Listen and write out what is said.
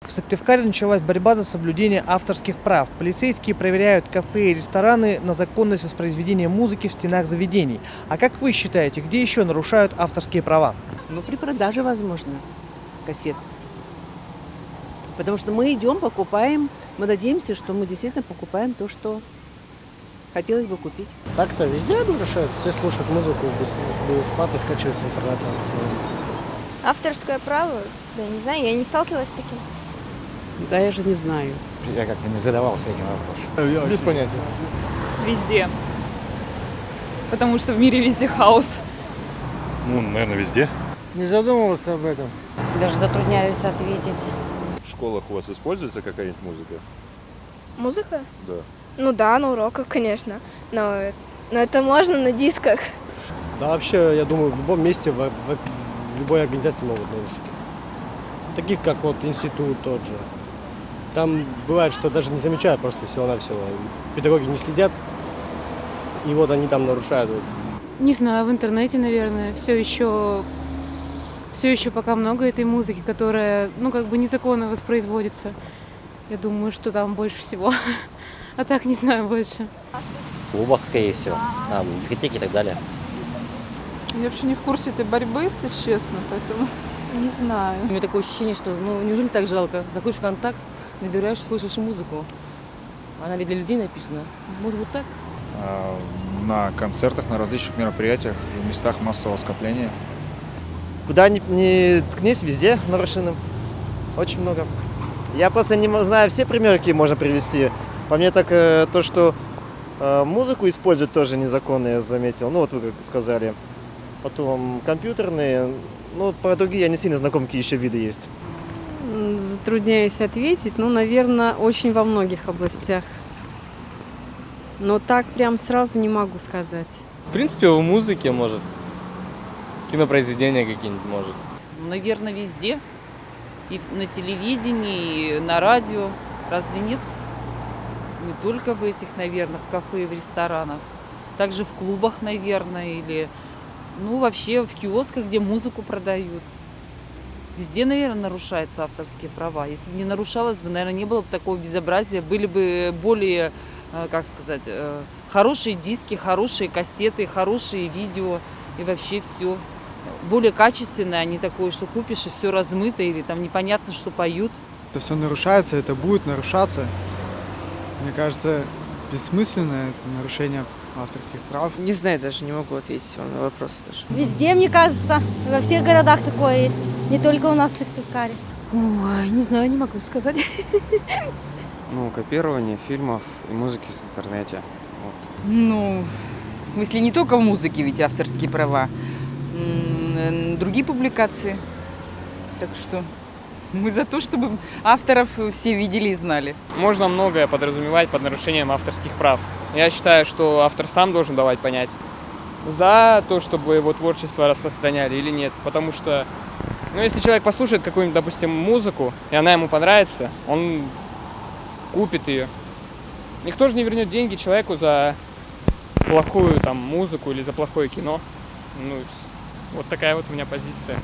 В Сыктывкаре началась борьба за соблюдение авторских прав. Полицейские проверяют кафе и рестораны на законность воспроизведения музыки в стенах заведений. А как вы считаете, где еще нарушают авторские права? Ну, при продаже, возможно, кассет. Потому что мы идем, покупаем, мы надеемся, что мы действительно покупаем то, что хотелось бы купить. Так-то везде нарушают, все слушают музыку бесплатно, скачивают с интернета. Авторское право? Да, не знаю, я не сталкивалась с таким. Да, я же не знаю. Я как-то не задавался этим вопросом. Без понятия. Везде. Потому что в мире везде хаос. Ну, наверное, везде. Не задумывался об этом. Даже затрудняюсь ответить. В школах у вас используется какая-нибудь музыка? Музыка? Да. Ну да, на уроках, конечно. Но это можно на дисках. Да вообще, я думаю, в любом месте, в любой организации могут нарушить. Таких, как вот институт тот же. Там бывает, что даже не замечают просто всего-навсего. Педагоги не следят, и вот они там нарушают. Не знаю, в интернете, наверное, все еще пока много этой музыки, которая, незаконно воспроизводится. Я думаю, что там больше всего. А так не знаю больше. В клубах, скорее всего, там дискотеки и так далее. Я вообще не в курсе этой борьбы, если честно, поэтому не знаю. У меня такое ощущение, что неужели так жалко? Заходишь в контакт, набираешь, слушаешь музыку. Она ведь для людей написана. Может быть так? На концертах, на различных мероприятиях, в местах массового скопления. Куда ни ткнись, везде нарушено. Очень много. Я просто не знаю все примеры, какие можно привести. По мне так то, что музыку используют, тоже незаконно, я заметил. Ну вот вы как сказали. Потом компьютерные. Ну, про другие я не сильно знаком, какие еще виды есть. Затрудняюсь ответить. Наверное, очень во многих областях. Но так прям сразу не могу сказать. В принципе, в музыке, может. Кинопроизведения какие-нибудь, может. Наверное, везде. И на телевидении, и на радио. Разве нет? Не только в этих, наверное, в кафе и в ресторанах. Также в клубах, наверное, или вообще в киосках, где музыку продают. Везде, наверное, нарушаются авторские права. Если бы не нарушалось бы, наверное, не было бы такого безобразия. Были бы более, хорошие диски, хорошие кассеты, хорошие видео и вообще все. Более качественное, а не такое, что купишь и все размыто или там непонятно, что поют. Это все нарушается, это будет нарушаться. Мне кажется, бессмысленно это нарушение авторских прав. Не знаю даже, не могу ответить вам на вопрос даже. Везде, мне кажется, во всех городах такое есть. Не только у нас в Сыктывкаре. Ой, не знаю, не могу сказать. Копирование фильмов и музыки в интернете. В смысле, не только в музыке ведь авторские права. Другие публикации. Так что мы за то, чтобы авторов все видели и знали. Можно многое подразумевать под нарушением авторских прав. Я считаю, что автор сам должен давать понять, за то, чтобы его творчество распространяли или нет. Потому что, если человек послушает какую-нибудь, допустим, музыку, и она ему понравится, он купит ее. Никто же не вернет деньги человеку за плохую музыку или за плохое кино. Вот такая вот у меня позиция.